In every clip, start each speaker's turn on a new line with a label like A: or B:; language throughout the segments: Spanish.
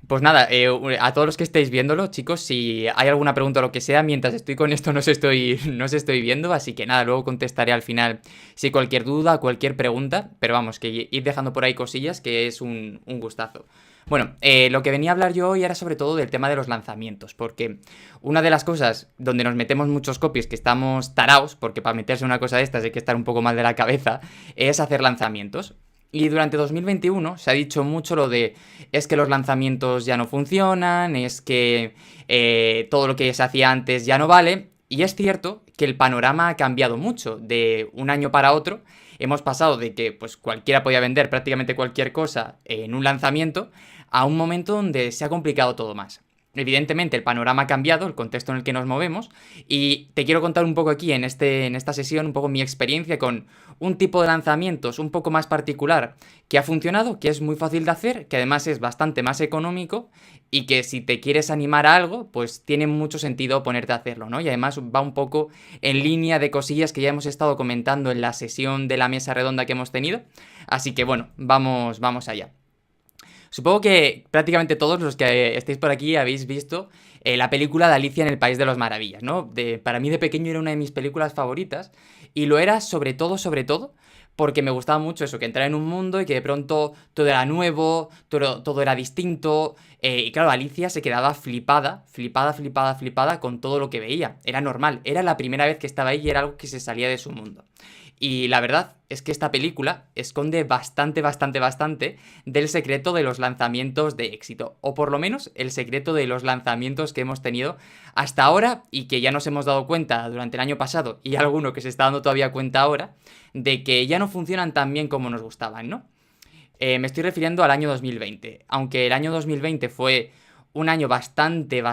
A: Pues nada, a todos los que estéis viéndolo, chicos, si hay alguna pregunta o lo que sea, mientras estoy con esto no os estoy viendo, así que nada, luego contestaré al final si hay cualquier duda, cualquier pregunta, pero vamos, que ir dejando por ahí cosillas, que es un gustazo. Bueno, lo que venía a hablar yo hoy era sobre todo del tema de los lanzamientos, porque una de las cosas donde nos metemos muchos copies, que estamos taraos, porque para meterse una cosa de estas hay que estar un poco mal de la cabeza, es hacer lanzamientos. Y durante 2021 se ha dicho mucho lo de es que los lanzamientos ya no funcionan, es que todo lo que se hacía antes ya no vale. Y es cierto que el panorama ha cambiado mucho de un año para otro. Hemos pasado de que pues cualquiera podía vender prácticamente cualquier cosa en un lanzamiento a un momento donde se ha complicado todo más. Evidentemente el panorama ha cambiado, el contexto en el que nos movemos, y te quiero contar un poco aquí en esta sesión un poco mi experiencia con un tipo de lanzamientos un poco más particular que ha funcionado, que es muy fácil de hacer, que además es bastante más económico y que si te quieres animar a algo, pues tiene mucho sentido ponerte a hacerlo, ¿no? Y además va un poco en línea de cosillas que ya hemos estado comentando en la sesión de la mesa redonda que hemos tenido. Así que bueno, vamos allá. Supongo que prácticamente todos los que estéis por aquí habéis visto la película de Alicia en el País de las Maravillas, ¿no? Para mí de pequeño era una de mis películas favoritas y lo era sobre todo, porque me gustaba mucho eso, que entrara en un mundo y que de pronto todo era nuevo, todo era distinto. Y claro, Alicia se quedaba flipada con todo lo que veía. Era normal, era la primera vez que estaba ahí y era algo que se salía de su mundo. Y la verdad es que esta película esconde bastante del secreto de los lanzamientos de éxito. O por lo menos el secreto de los lanzamientos que hemos tenido hasta ahora y que ya nos hemos dado cuenta durante el año pasado y alguno que se está dando todavía cuenta ahora de que ya no funcionan tan bien como nos gustaban, ¿no? Me estoy refiriendo al año 2020. Aunque el año 2020 fue un año bastante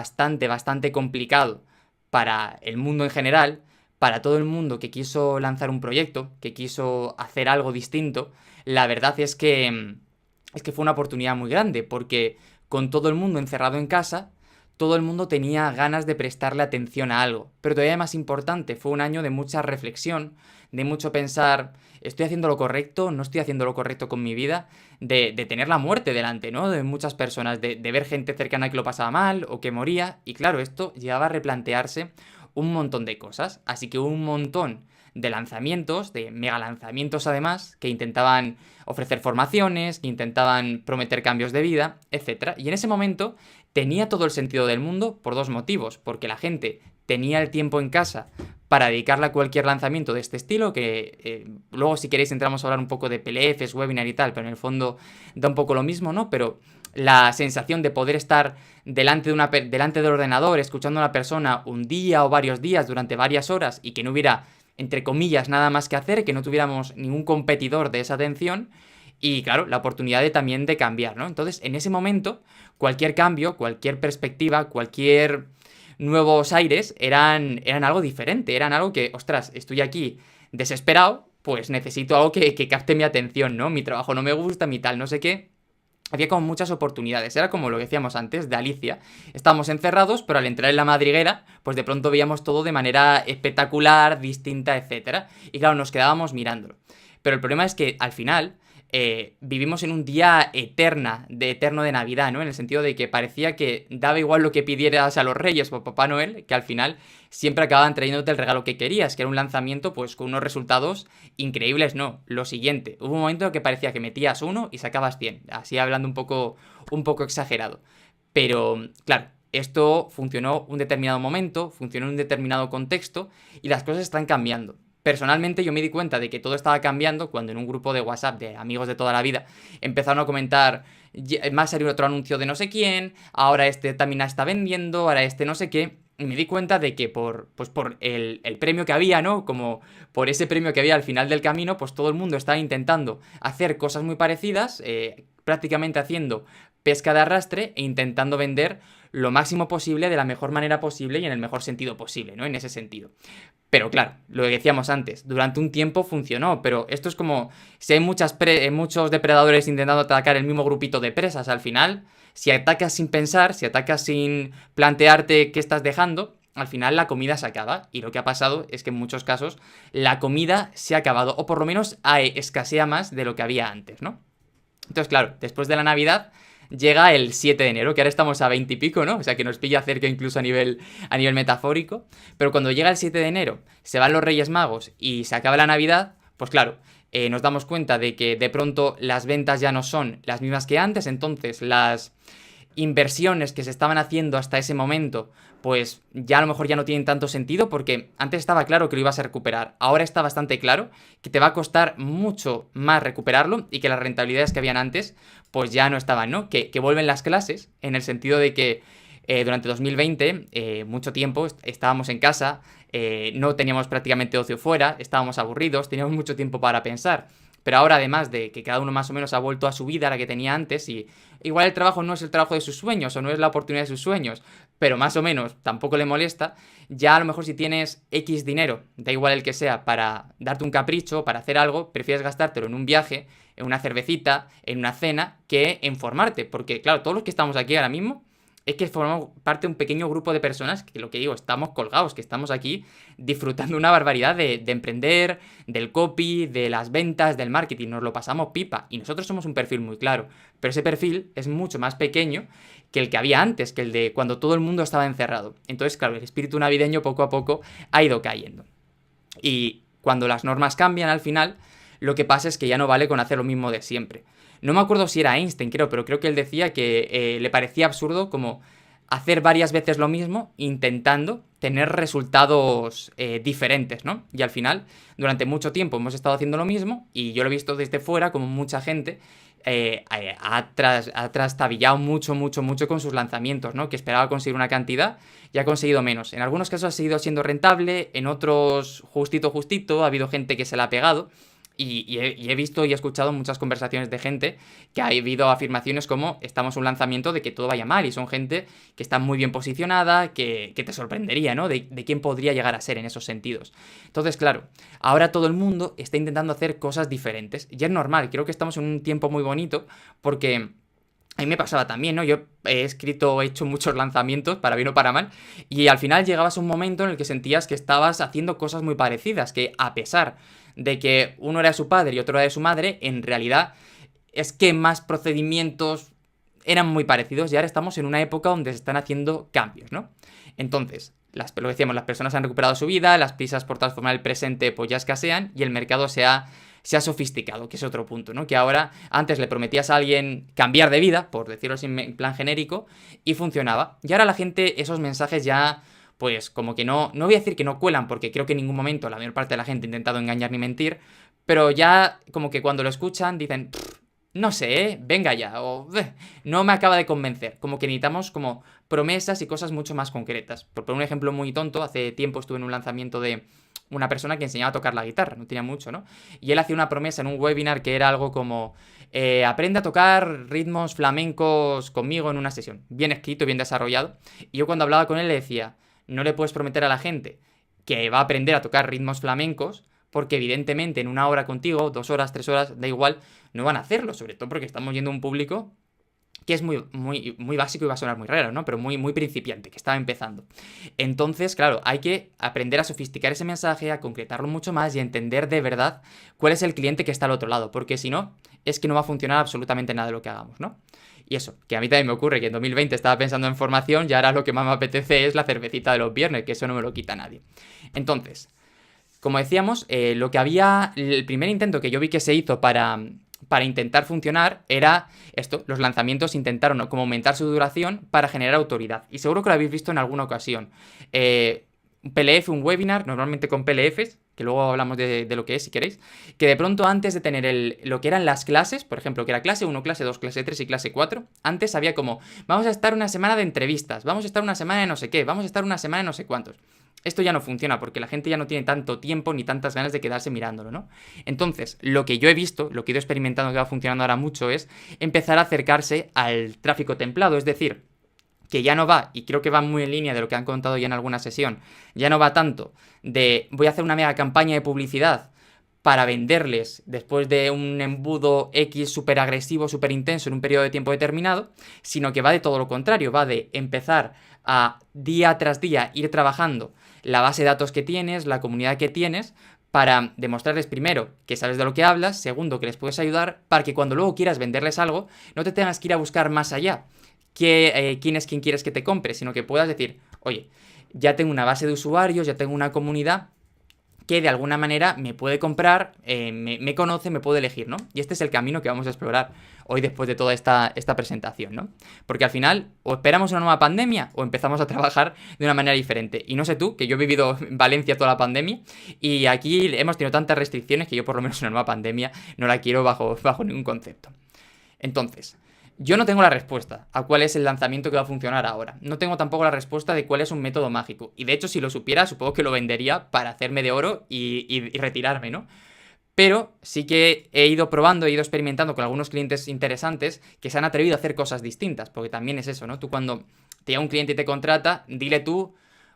A: complicado para el mundo en general, para todo el mundo que quiso lanzar un proyecto, que quiso hacer algo distinto, la verdad es que fue una oportunidad muy grande, porque con todo el mundo encerrado en casa, todo el mundo tenía ganas de prestarle atención a algo. Pero todavía más importante, fue un año de mucha reflexión, de mucho pensar, ¿estoy haciendo lo correcto? ¿No estoy haciendo lo correcto con mi vida? De tener la muerte delante, ¿no? De muchas personas, de ver gente cercana que lo pasaba mal o que moría. Y claro, esto llevaba a replantearse un montón de cosas. Así que hubo un montón de lanzamientos, de mega lanzamientos además, que intentaban ofrecer formaciones, que intentaban prometer cambios de vida, etc. Y en ese momento tenía todo el sentido del mundo por dos motivos. Porque la gente tenía el tiempo en casa para dedicarle a cualquier lanzamiento de este estilo, que luego si queréis entramos a hablar un poco de PLFs, webinar y tal, pero en el fondo da un poco lo mismo, ¿no? Pero la sensación de poder estar delante del ordenador escuchando a una persona un día o varios días durante varias horas y que no hubiera, entre comillas, nada más que hacer, que no tuviéramos ningún competidor de esa atención y claro, la oportunidad también de cambiar, ¿no? Entonces, en ese momento, cualquier cambio, cualquier perspectiva, cualquier nuevos aires eran algo diferente, eran algo que, ostras, estoy aquí desesperado, pues necesito algo que capte mi atención, ¿no? Mi trabajo no me gusta, mi tal, no sé qué. Había como muchas oportunidades, era como lo que decíamos antes de Alicia. Estábamos encerrados, pero al entrar en la madriguera, pues de pronto veíamos todo de manera espectacular, distinta, etcétera. Y claro, nos quedábamos mirándolo. Pero el problema es que al final vivimos en un día eterno de Navidad, ¿no? En el sentido de que parecía que daba igual lo que pidieras a los Reyes o a Papá Noel, que al final siempre acababan trayéndote el regalo que querías, que era un lanzamiento pues con unos resultados increíbles, no. Lo siguiente, hubo un momento en que parecía que metías uno y sacabas 100, así hablando un poco exagerado. Pero, claro, esto funcionó un determinado momento, funcionó en un determinado contexto y las cosas están cambiando. Personalmente yo me di cuenta de que todo estaba cambiando cuando en un grupo de WhatsApp de amigos de toda la vida empezaron a comentar, más salió otro anuncio de no sé quién, ahora este también está vendiendo, ahora este no sé qué. Y me di cuenta de que pues por el premio que había, ¿no? Como por ese premio que había al final del camino, pues todo el mundo estaba intentando hacer cosas muy parecidas, prácticamente haciendo pesca de arrastre e intentando vender lo máximo posible de la mejor manera posible y en el mejor sentido posible, ¿no? En ese sentido. Pero claro, lo que decíamos antes, durante un tiempo funcionó, pero esto es como si hay muchos depredadores intentando atacar el mismo grupito de presas, al final, si atacas sin pensar, si atacas sin plantearte qué estás dejando, al final la comida se acaba. Y lo que ha pasado es que en muchos casos la comida se ha acabado, o por lo menos escasea más de lo que había antes, ¿no? Entonces, claro, después de la Navidad llega el 7 de enero, que ahora estamos a 20 y pico, ¿no? O sea, que nos pilla cerca incluso a nivel metafórico. Pero cuando llega el 7 de enero, se van los Reyes Magos y se acaba la Navidad, pues claro, nos damos cuenta de que de pronto las ventas ya no son las mismas que antes, entonces las inversiones que se estaban haciendo hasta ese momento, pues ya a lo mejor ya no tienen tanto sentido, porque antes estaba claro que lo ibas a recuperar, ahora está bastante claro que te va a costar mucho más recuperarlo y que las rentabilidades que habían antes, pues ya no estaban, ¿no? Que vuelven las clases, en el sentido de que durante 2020, mucho tiempo estábamos en casa, no teníamos prácticamente ocio fuera, estábamos aburridos, teníamos mucho tiempo para pensar. Pero ahora, además de que cada uno más o menos ha vuelto a su vida, la que tenía antes, y igual el trabajo no es el trabajo de sus sueños o no es la oportunidad de sus sueños, pero más o menos tampoco le molesta, ya a lo mejor si tienes X dinero, da igual el que sea, para darte un capricho, para hacer algo, prefieres gastártelo en un viaje, en una cervecita, en una cena, que en formarte. Porque, claro, todos los que estamos aquí ahora mismo es que formamos parte de un pequeño grupo de personas que, lo que digo, estamos colgados, que estamos aquí disfrutando una barbaridad de emprender, del copy, de las ventas, del marketing, nos lo pasamos pipa y nosotros somos un perfil muy claro, pero ese perfil es mucho más pequeño que el que había antes, que el de cuando todo el mundo estaba encerrado. Entonces, claro, el espíritu navideño poco a poco ha ido cayendo. Y cuando las normas cambian al final, lo que pasa es que ya no vale con hacer lo mismo de siempre. No me acuerdo si era Einstein, pero creo que él decía que le parecía absurdo como hacer varias veces lo mismo intentando tener resultados diferentes, ¿no? Y al final, durante mucho tiempo hemos estado haciendo lo mismo y yo lo he visto desde fuera como mucha gente ha trastabillado mucho con sus lanzamientos, ¿no? Que esperaba conseguir una cantidad y ha conseguido menos. En algunos casos ha seguido siendo rentable, en otros justito, ha habido gente que se la ha pegado. Y he visto y he escuchado muchas conversaciones de gente que ha habido afirmaciones como estamos en un lanzamiento de que todo vaya mal y son gente que está muy bien posicionada, que te sorprendería, ¿no? De quién podría llegar a ser en esos sentidos. Entonces, claro, ahora todo el mundo está intentando hacer cosas diferentes y es normal, creo que estamos en un tiempo muy bonito porque a mí me pasaba también, ¿no? Yo he hecho muchos lanzamientos, para bien o para mal, y al final llegabas a un momento en el que sentías que estabas haciendo cosas muy parecidas, que a pesar de que uno era de su padre y otro era de su madre, en realidad esquemas, procedimientos eran muy parecidos y ahora estamos en una época donde se están haciendo cambios, ¿no? Entonces, lo que decíamos, las personas han recuperado su vida, las prisas por transformar el presente pues ya escasean y el mercado se ha sofisticado, que es otro punto, ¿no? Que ahora, antes le prometías a alguien cambiar de vida, por decirlo así en plan genérico, y funcionaba. Y ahora la gente, esos mensajes ya, pues como que no voy a decir que no cuelan, porque creo que en ningún momento la mayor parte de la gente ha intentado engañar ni mentir, pero ya como que cuando lo escuchan dicen, no sé, venga ya, o no me acaba de convencer. Como que necesitamos como promesas y cosas mucho más concretas. Por poner un ejemplo muy tonto, hace tiempo estuve en un lanzamiento de una persona que enseñaba a tocar la guitarra, no tenía mucho, ¿no? Y él hacía una promesa en un webinar que era algo como, aprende a tocar ritmos flamencos conmigo en una sesión. Bien escrito, bien desarrollado. Y yo cuando hablaba con él le decía, no le puedes prometer a la gente que va a aprender a tocar ritmos flamencos, porque evidentemente en una hora contigo, 2 horas, 3 horas, da igual, no van a hacerlo, sobre todo porque estamos yendo a un público que es muy básico y va a sonar muy raro, ¿no? Pero muy principiante, que estaba empezando. Entonces, claro, hay que aprender a sofisticar ese mensaje, a concretarlo mucho más y a entender de verdad cuál es el cliente que está al otro lado, porque si no, es que no va a funcionar absolutamente nada de lo que hagamos, ¿no? Y eso, que a mí también me ocurre que en 2020 estaba pensando en formación y ahora lo que más me apetece es la cervecita de los viernes, que eso no me lo quita nadie. Entonces, como decíamos, el primer intento que yo vi que se hizo para intentar funcionar era esto, los lanzamientos intentaron como aumentar su duración para generar autoridad. Y seguro que lo habéis visto en alguna ocasión. Un PLF, un webinar, normalmente con PLFs, que luego hablamos de lo que es si queréis, que de pronto antes de tener lo que eran las clases, por ejemplo, que era clase 1, clase 2, clase 3 y clase 4, antes había como, vamos a estar una semana de entrevistas, vamos a estar una semana de no sé qué, vamos a estar una semana de no sé cuántos. Esto ya no funciona porque la gente ya no tiene tanto tiempo ni tantas ganas de quedarse mirándolo, ¿no? Entonces, lo que yo he visto, lo que he ido experimentando que va funcionando ahora mucho es empezar a acercarse al tráfico templado, es decir, que ya no va, y creo que va muy en línea de lo que han contado ya en alguna sesión, ya no va tanto de voy a hacer una mega campaña de publicidad para venderles después de un embudo X súper agresivo, súper intenso en un periodo de tiempo determinado, sino que va de todo lo contrario, va de empezar a día tras día ir trabajando la base de datos que tienes, la comunidad que tienes, para demostrarles primero que sabes de lo que hablas, segundo que les puedes ayudar, para que cuando luego quieras venderles algo, no te tengas que ir a buscar más allá quién es quien quieres que te compre, sino que puedas decir, oye, ya tengo una base de usuarios, ya tengo una comunidad que de alguna manera me puede comprar, me conoce, me puede elegir, ¿no? Y este es el camino que vamos a explorar hoy después de toda esta presentación, ¿no? Porque al final o esperamos una nueva pandemia o empezamos a trabajar de una manera diferente. Y no sé tú, que yo he vivido en Valencia toda la pandemia y aquí hemos tenido tantas restricciones que yo por lo menos una nueva pandemia no la quiero bajo ningún concepto. Entonces, yo no tengo la respuesta a cuál es el lanzamiento que va a funcionar ahora. No tengo tampoco la respuesta de cuál es un método mágico. Y de hecho, si lo supiera, supongo que lo vendería para hacerme de oro y retirarme, ¿no? Pero sí que he ido probando, he ido experimentando con algunos clientes interesantes que se han atrevido a hacer cosas distintas. Porque también es eso, ¿no? Tú cuando te llega un cliente y te contrata, dile tú,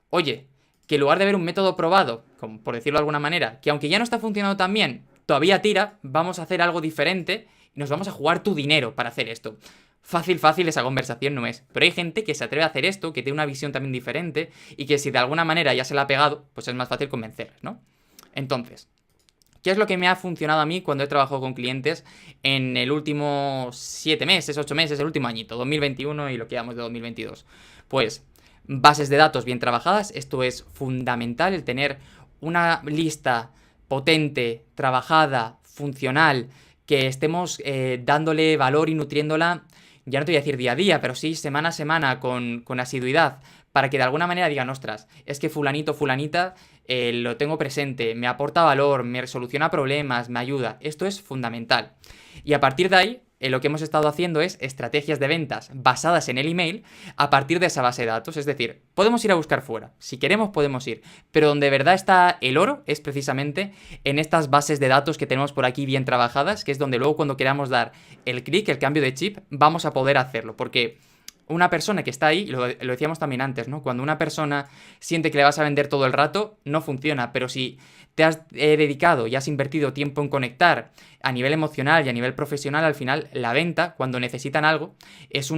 A: oye, que en lugar de ver un método probado, como por decirlo de alguna manera, que aunque ya no está funcionando tan bien, todavía tira, vamos a hacer algo diferente y nos vamos a jugar tu dinero para hacer esto. Fácil esa conversación no es. Pero hay gente que se atreve a hacer esto, que tiene una visión también diferente y que si de alguna manera ya se la ha pegado, pues es más fácil convencerles, ¿no? Entonces, ¿qué es lo que me ha funcionado a mí cuando he trabajado con clientes en el último 7 meses, 8 meses, el último añito, 2021 y lo que llamamos de 2022? Pues bases de datos bien trabajadas, esto es fundamental, el tener una lista potente, trabajada, funcional, que estemos dándole valor y nutriéndola, ya no te voy a decir día a día, pero sí semana a semana con asiduidad, para que de alguna manera digan, ostras, es que fulanito, fulanita, lo tengo presente, me aporta valor, me soluciona problemas, me ayuda. Esto es fundamental. Y a partir de ahí, lo que hemos estado haciendo es estrategias de ventas basadas en el email a partir de esa base de datos. Es decir, podemos ir a buscar fuera. Si queremos, podemos ir. Pero donde de verdad está el oro es precisamente en estas bases de datos que tenemos por aquí bien trabajadas, que es donde luego cuando queramos dar el clic, el cambio de chip, vamos a poder hacerlo. Porque una persona que está ahí, lo decíamos también antes, ¿no? Cuando una persona siente que le vas a vender todo el rato, no funciona. Pero si te has dedicado y has invertido tiempo en conectar a nivel emocional y a nivel profesional, al final la venta, cuando necesitan algo, es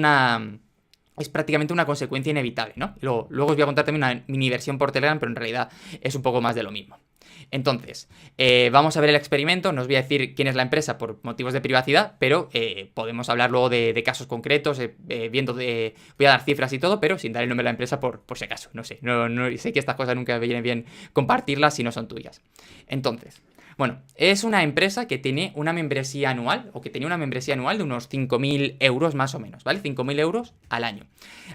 A: prácticamente una consecuencia inevitable, ¿no? Luego os voy a contar también una mini versión por Telegram, pero en realidad es un poco más de lo mismo. Entonces, vamos a ver el experimento, no os voy a decir quién es la empresa por motivos de privacidad, pero podemos hablar luego de casos concretos, voy a dar cifras y todo, pero sin dar el nombre de la empresa por si acaso, no sé, no sé que estas cosas nunca vienen bien compartirlas si no son tuyas. Entonces, bueno, es una empresa que tiene una membresía anual, o que tenía una membresía anual de unos 5.000 euros más o menos, ¿vale? 5.000 euros al año.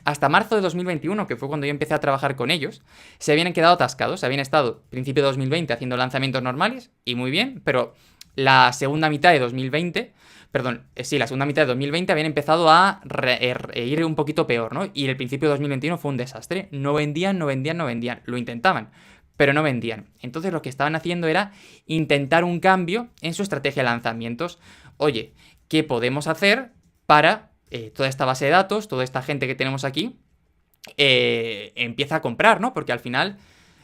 A: Hasta marzo de 2021, que fue cuando yo empecé a trabajar con ellos, se habían quedado atascados, habían estado principio de 2020 haciendo lanzamientos normales, y muy bien, pero la segunda mitad de 2020... la segunda mitad de 2020 habían empezado a ir un poquito peor, ¿no? Y el principio de 2021 fue un desastre. No vendían. Lo intentaban, pero no vendían. Entonces lo que estaban haciendo era intentar un cambio en su estrategia de lanzamientos. Oye, ¿qué podemos hacer para toda esta base de datos, toda esta gente que tenemos aquí, empieza a comprar, ¿no? Porque al final,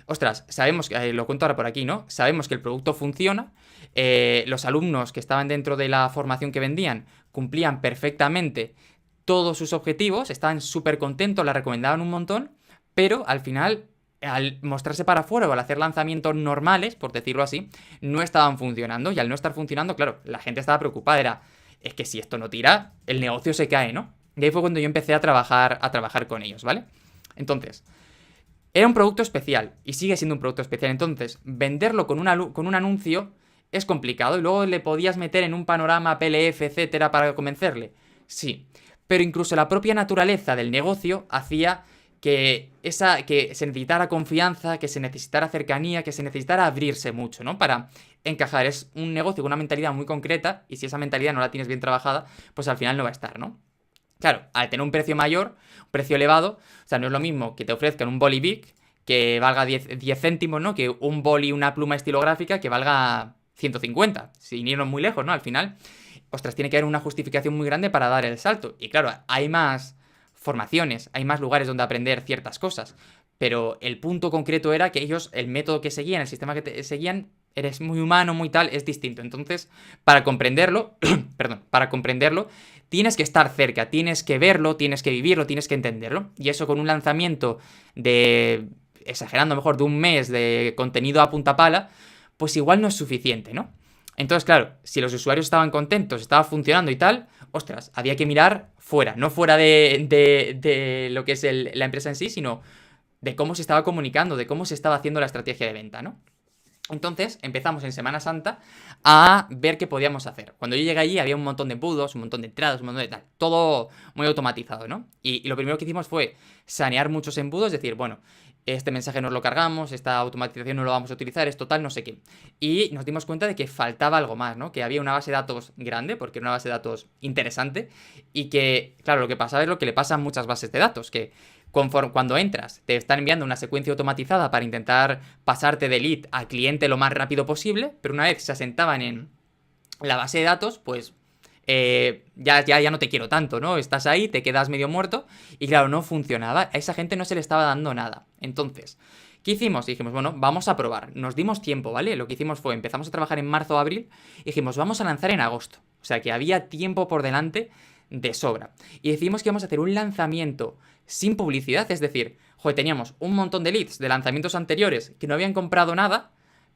A: ostras, sabemos que, lo cuento ahora por aquí, ¿no? Sabemos que el producto funciona, los alumnos que estaban dentro de la formación que vendían cumplían perfectamente todos sus objetivos, estaban súper contentos, la recomendaban un montón, pero al final, al mostrarse para afuera o al hacer lanzamientos normales, por decirlo así, no estaban funcionando. Y al no estar funcionando, claro, la gente estaba preocupada. Es que si esto no tira, el negocio se cae, ¿no? Y ahí fue cuando yo empecé a trabajar con ellos, ¿vale? Entonces, era un producto especial y sigue siendo un producto especial. Entonces, venderlo con un anuncio es complicado. Y luego le podías meter en un panorama PLF, etcétera, para convencerle. Sí, pero incluso la propia naturaleza del negocio hacía que se necesitara confianza, que se necesitara cercanía, que se necesitara abrirse mucho, ¿no? Para encajar. Es un negocio con una mentalidad muy concreta y si esa mentalidad no la tienes bien trabajada, pues al final no va a estar, ¿no? Claro, al tener un precio mayor, un precio elevado, o sea, no es lo mismo que te ofrezcan un boli Bic que valga 10 céntimos, ¿no? Que un boli, una pluma estilográfica que valga 150, sin irnos muy lejos, ¿no? Al final, ostras, tiene que haber una justificación muy grande para dar el salto. Y claro, hay más formaciones, hay más lugares donde aprender ciertas cosas, pero el punto concreto era que ellos, el método que seguían, el sistema que seguían, eres muy humano, muy tal, es distinto. Entonces, para comprenderlo, tienes que estar cerca, tienes que verlo, tienes que vivirlo, tienes que entenderlo. Y eso con un lanzamiento exagerando mejor, de un mes de contenido a punta pala, pues igual no es suficiente, ¿no? Entonces, claro, si los usuarios estaban contentos, estaba funcionando y tal, ostras, había que mirar fuera, no fuera de lo que es la empresa en sí, sino de cómo se estaba comunicando, de cómo se estaba haciendo la estrategia de venta, ¿no? Entonces empezamos en Semana Santa a ver qué podíamos hacer. Cuando yo llegué allí había un montón de embudos, un montón de entradas, un montón de tal, todo muy automatizado, ¿no? Y lo primero que hicimos fue sanear muchos embudos, decir, bueno, este mensaje nos lo cargamos, esta automatización no lo vamos a utilizar, esto tal, no sé qué. Y nos dimos cuenta de que faltaba algo más, ¿no? Que había una base de datos grande, porque era una base de datos interesante, y que, claro, lo que pasaba es lo que le pasa a muchas bases de datos, que cuando entras, te están enviando una secuencia automatizada para intentar pasarte de lead a cliente lo más rápido posible, pero una vez se asentaban en la base de datos, pues ya no te quiero tanto, ¿no? Estás ahí, te quedas medio muerto y claro, no funcionaba. A esa gente no se le estaba dando nada. Entonces, ¿qué hicimos? Dijimos, bueno, vamos a probar. Nos dimos tiempo, ¿vale? Lo que hicimos fue, empezamos a trabajar en marzo o abril y dijimos, vamos a lanzar en agosto. O sea, que había tiempo por delante de sobra. Y decidimos que íbamos a hacer un lanzamiento sin publicidad, es decir, joder, teníamos un montón de leads de lanzamientos anteriores que no habían comprado nada,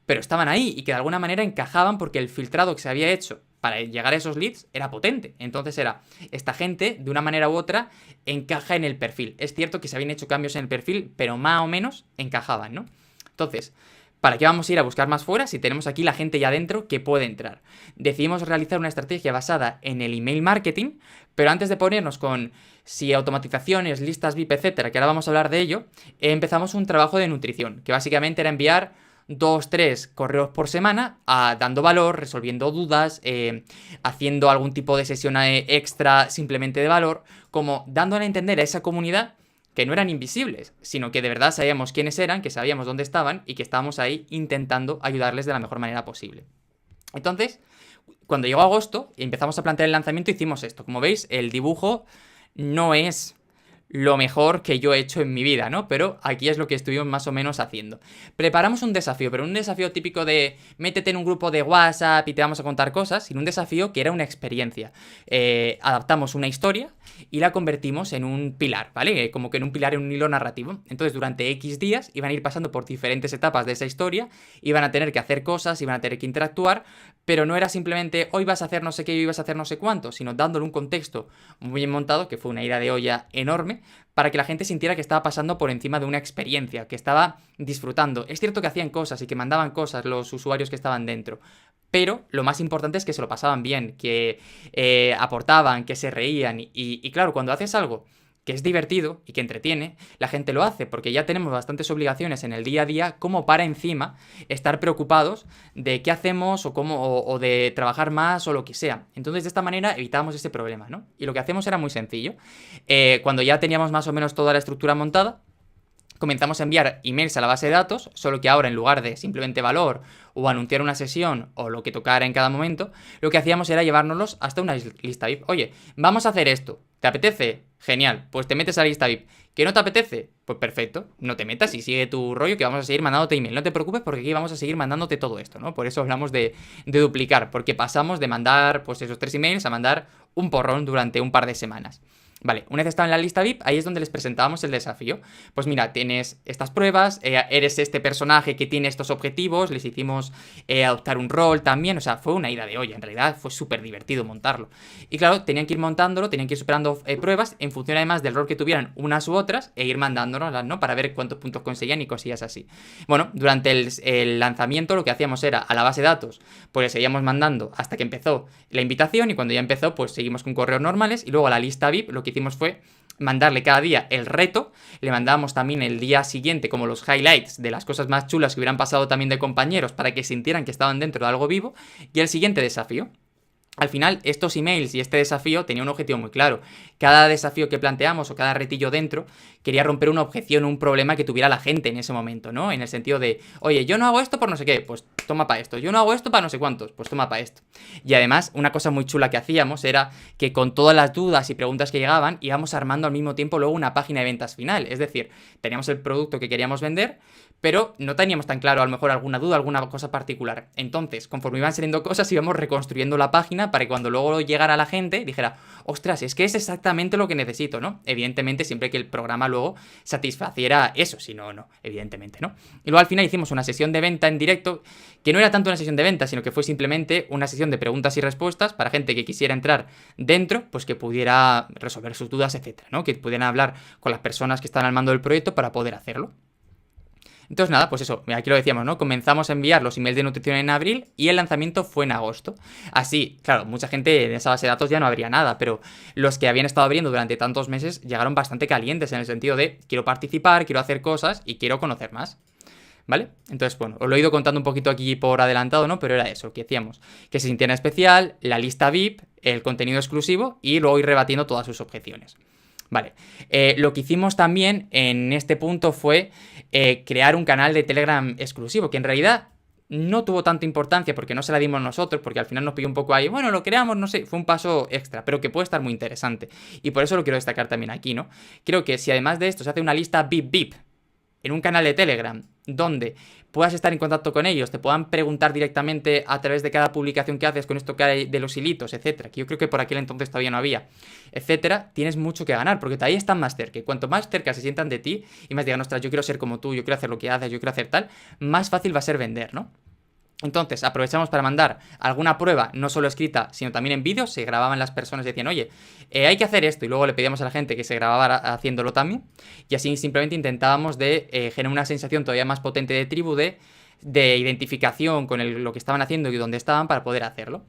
A: pero estaban ahí y que de alguna manera encajaban porque el filtrado que se había hecho para llegar a esos leads era potente. Entonces era, esta gente, de una manera u otra, encaja en el perfil. Es cierto que se habían hecho cambios en el perfil, pero más o menos encajaban, ¿no? Entonces, ¿para qué vamos a ir a buscar más fuera si tenemos aquí la gente ya dentro que puede entrar? Decidimos realizar una estrategia basada en el email marketing, pero antes de ponernos con si automatizaciones, listas VIP, etcétera, que ahora vamos a hablar de ello, empezamos un trabajo de nutrición, que básicamente era enviar 2, 3 correos por semana, dando valor, resolviendo dudas, haciendo algún tipo de sesión extra simplemente de valor, como dándole a entender a esa comunidad que no eran invisibles, sino que de verdad sabíamos quiénes eran, que sabíamos dónde estaban y que estábamos ahí intentando ayudarles de la mejor manera posible. Entonces, cuando llegó agosto y empezamos a plantear el lanzamiento, hicimos esto. Como veis, el dibujo no es lo mejor que yo he hecho en mi vida, ¿no? Pero aquí es lo que estuvimos más o menos haciendo. Preparamos un desafío, pero un desafío típico de métete en un grupo de WhatsApp y te vamos a contar cosas, sino un desafío que era una experiencia. Adaptamos una historia y la convertimos en un pilar, ¿vale? Como que en un pilar, en un hilo narrativo. Entonces, durante X días iban a ir pasando por diferentes etapas de esa historia, iban a tener que hacer cosas, iban a tener que interactuar, pero no era simplemente hoy vas a hacer no sé qué y hoy vas a hacer no sé cuánto, sino dándole un contexto muy bien montado, que fue una ida de olla enorme, para que la gente sintiera que estaba pasando por encima de una experiencia, que estaba disfrutando. Es cierto que hacían cosas y que mandaban cosas los usuarios que estaban dentro, pero lo más importante es que se lo pasaban bien, que aportaban, que se reían. Y claro, cuando haces algo que es divertido y que entretiene, la gente lo hace, porque ya tenemos bastantes obligaciones en el día a día como para encima estar preocupados de qué hacemos o cómo, o de trabajar más o lo que sea. Entonces, de esta manera evitábamos ese problema, ¿no? Y lo que hacemos era muy sencillo. Cuando ya teníamos más o menos toda la estructura montada, comenzamos a enviar emails a la base de datos, solo que ahora en lugar de simplemente valor o anunciar una sesión o lo que tocara en cada momento, lo que hacíamos era llevárnoslos hasta una lista VIP. Oye, vamos a hacer esto, ¿te apetece? Genial, pues te metes a la lista VIP. ¿Que no te apetece? Pues perfecto, no te metas y sigue tu rollo que vamos a seguir mandándote email. No te preocupes porque aquí vamos a seguir mandándote todo esto, ¿no? Por eso hablamos de duplicar, porque pasamos de mandar pues esos 3 emails a mandar un porrón durante un par de semanas. Vale, una vez están en la lista VIP, ahí es donde les presentábamos el desafío. Pues mira, tienes estas pruebas, eres este personaje que tiene estos objetivos, les hicimos adoptar un rol también, o sea, fue una ida de olla, en realidad fue súper divertido montarlo. Y claro, tenían que ir montándolo, tenían que ir superando pruebas en función además del rol que tuvieran unas u otras e ir mandándonos, ¿no? Para ver cuántos puntos conseguían y cosillas así. Bueno, durante el lanzamiento lo que hacíamos era a la base de datos, pues le seguíamos mandando hasta que empezó la invitación y cuando ya empezó, pues seguimos con correos normales y luego a la lista VIP lo que hicimos fue mandarle cada día el reto, le mandábamos también el día siguiente como los highlights de las cosas más chulas que hubieran pasado también de compañeros para que sintieran que estaban dentro de algo vivo y el siguiente desafío. Al final, estos emails y este desafío tenía un objetivo muy claro. Cada desafío que planteamos o cada retillo dentro quería romper una objeción o un problema que tuviera la gente en ese momento, ¿no? En el sentido de, oye, yo no hago esto por no sé qué, pues toma para esto. Yo no hago esto para no sé cuántos, pues toma para esto. Y además, una cosa muy chula que hacíamos era que con todas las dudas y preguntas que llegaban, íbamos armando al mismo tiempo luego una página de ventas final. Es decir, teníamos el producto que queríamos vender, pero no teníamos tan claro a lo mejor alguna duda, alguna cosa particular. Entonces, conforme iban saliendo cosas, íbamos reconstruyendo la página para que cuando luego llegara la gente dijera, ostras, es que es exactamente lo que necesito, ¿no? Evidentemente, siempre que el programa luego satisfaciera eso, si no, no, evidentemente, ¿no? Y luego al final hicimos una sesión de venta en directo, que no era tanto una sesión de venta, sino que fue simplemente una sesión de preguntas y respuestas para gente que quisiera entrar dentro, pues que pudiera resolver sus dudas, etcétera, ¿no? Que pudieran hablar con las personas que están al mando del proyecto para poder hacerlo. Entonces nada, pues eso, aquí lo decíamos, ¿no? Comenzamos a enviar los emails de nutrición en abril y el lanzamiento fue en agosto. Así, claro, mucha gente en esa base de datos ya no habría nada, pero los que habían estado abriendo durante tantos meses llegaron bastante calientes en el sentido de quiero participar, quiero hacer cosas y quiero conocer más. ¿Vale? Entonces, bueno, os lo he ido contando un poquito aquí por adelantado, ¿no? Pero era eso, que decíamos, que se sintiera especial, la lista VIP, el contenido exclusivo y luego ir rebatiendo todas sus objeciones. Vale, lo que hicimos también en este punto fue crear un canal de Telegram exclusivo, que en realidad no tuvo tanta importancia porque no se la dimos nosotros, porque al final nos pilló un poco ahí, bueno, lo creamos, no sé, fue un paso extra, pero que puede estar muy interesante. Y por eso lo quiero destacar también aquí, ¿no? Creo que si además de esto se hace una lista VIP VIP en un canal de Telegram, donde puedas estar en contacto con ellos, te puedan preguntar directamente a través de cada publicación que haces con esto que hay de los hilitos, etcétera, que yo creo que por aquel entonces todavía no había, etcétera, tienes mucho que ganar, porque ahí están más cerca, y cuanto más cerca se sientan de ti, y más digan, ostras, yo quiero ser como tú, yo quiero hacer lo que haces, yo quiero hacer tal, más fácil va a ser vender, ¿no? Entonces aprovechamos para mandar alguna prueba, no solo escrita, sino también en vídeo. Se grababan las personas y decían, oye, hay que hacer esto, y luego le pedíamos a la gente que se grabara haciéndolo también, y así simplemente intentábamos de generar una sensación todavía más potente de tribu, de identificación con lo que estaban haciendo y dónde estaban para poder hacerlo.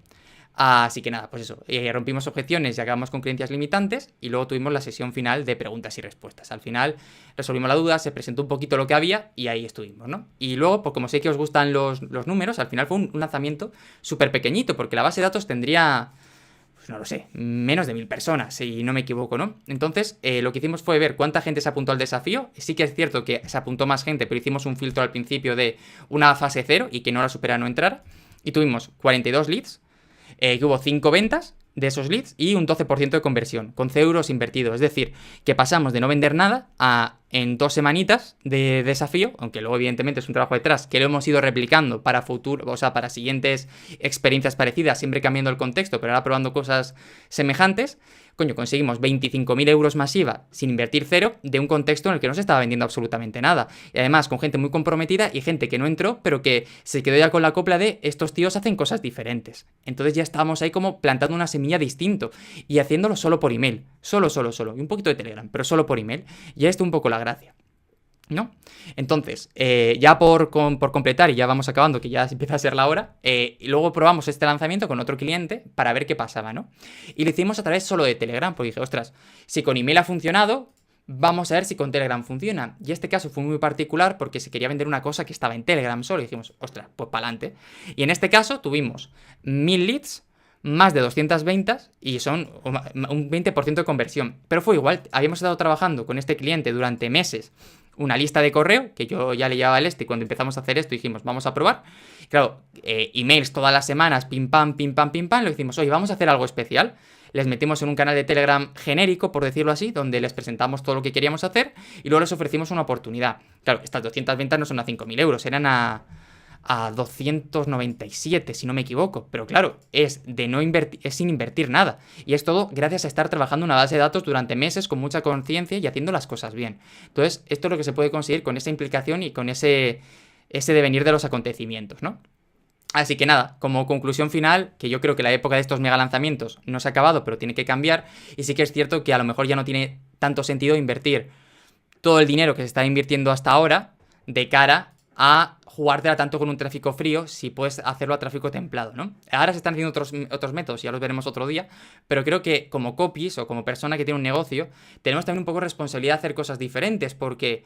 A: Así que nada, pues eso, rompimos objeciones y acabamos con creencias limitantes y luego tuvimos la sesión final de preguntas y respuestas. Al final resolvimos la duda, se presentó un poquito lo que había y ahí estuvimos, ¿no? Y luego, pues como sé que os gustan los números, al final fue un lanzamiento súper pequeñito porque la base de datos tendría, pues no lo sé, menos de 1000 personas, si no me equivoco, ¿no? Entonces, lo que hicimos fue ver cuánta gente se apuntó al desafío. Sí que es cierto que se apuntó más gente, pero hicimos un filtro al principio de una fase 0 y que no la supera no entrar. Y tuvimos 42 leads. Que hubo 5 ventas de esos leads y un 12% de conversión, con 0 euros invertidos. Es decir, que pasamos de no vender nada a en 2 semanitas de desafío, aunque luego evidentemente es un trabajo detrás, que lo hemos ido replicando para futuro, o sea, para siguientes experiencias parecidas, siempre cambiando el contexto, pero ahora probando cosas semejantes. Coño, conseguimos 25.000 euros masiva sin invertir 0 de un contexto en el que no se estaba vendiendo absolutamente nada. Y además con gente muy comprometida y gente que no entró, pero que se quedó ya con la copla de estos tíos hacen cosas diferentes. Entonces ya estábamos ahí como plantando una semilla distinto y haciéndolo solo por email. Solo. Y un poquito de Telegram, pero solo por email. Ya esto un poco la gracia, ¿no? Entonces, ya por completar y ya vamos acabando, que ya empieza a ser la hora, y luego probamos este lanzamiento con otro cliente para ver qué pasaba, ¿no? Y lo hicimos a través solo de Telegram, porque dije, ostras, si con email ha funcionado, vamos a ver si con Telegram funciona. Y este caso fue muy particular porque se quería vender una cosa que estaba en Telegram solo, y dijimos, ostras, pues para adelante. Y en este caso tuvimos 1000 leads, más de 200 ventas y son un 20% de conversión. Pero fue igual, habíamos estado trabajando con este cliente durante meses una lista de correo, que yo ya le llevaba al y cuando empezamos a hacer esto dijimos, vamos a probar. Claro, emails todas las semanas, pim pam, lo hicimos, oye, vamos a hacer algo especial. Les metimos en un canal de Telegram genérico, por decirlo así, donde les presentamos todo lo que queríamos hacer y luego les ofrecimos una oportunidad. Claro, estas 200 ventas no son a 5.000 euros, eran a 297, si no me equivoco. Pero claro, es sin invertir nada. Y es todo gracias a estar trabajando una base de datos durante meses con mucha conciencia y haciendo las cosas bien. Entonces, esto es lo que se puede conseguir con esa implicación y con ese devenir de los acontecimientos, ¿no? Así que nada, como conclusión final, que yo creo que la época de estos mega lanzamientos no se ha acabado, pero tiene que cambiar. Y sí que es cierto que a lo mejor ya no tiene tanto sentido invertir todo el dinero que se está invirtiendo hasta ahora de cara a jugártela tanto con un tráfico frío si puedes hacerlo a tráfico templado, ¿no? Ahora se están haciendo otros métodos, ya los veremos otro día, pero creo que como copies o como persona que tiene un negocio, tenemos también un poco de responsabilidad de hacer cosas diferentes, porque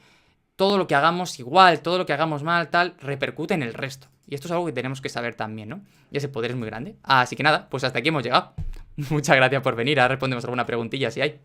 A: todo lo que hagamos igual, todo lo que hagamos mal, tal, repercute en el resto. Y esto es algo que tenemos que saber también, ¿no? Y ese poder es muy grande. Así que nada, pues hasta aquí hemos llegado. Muchas gracias por venir, ahora respondemos alguna preguntilla si hay.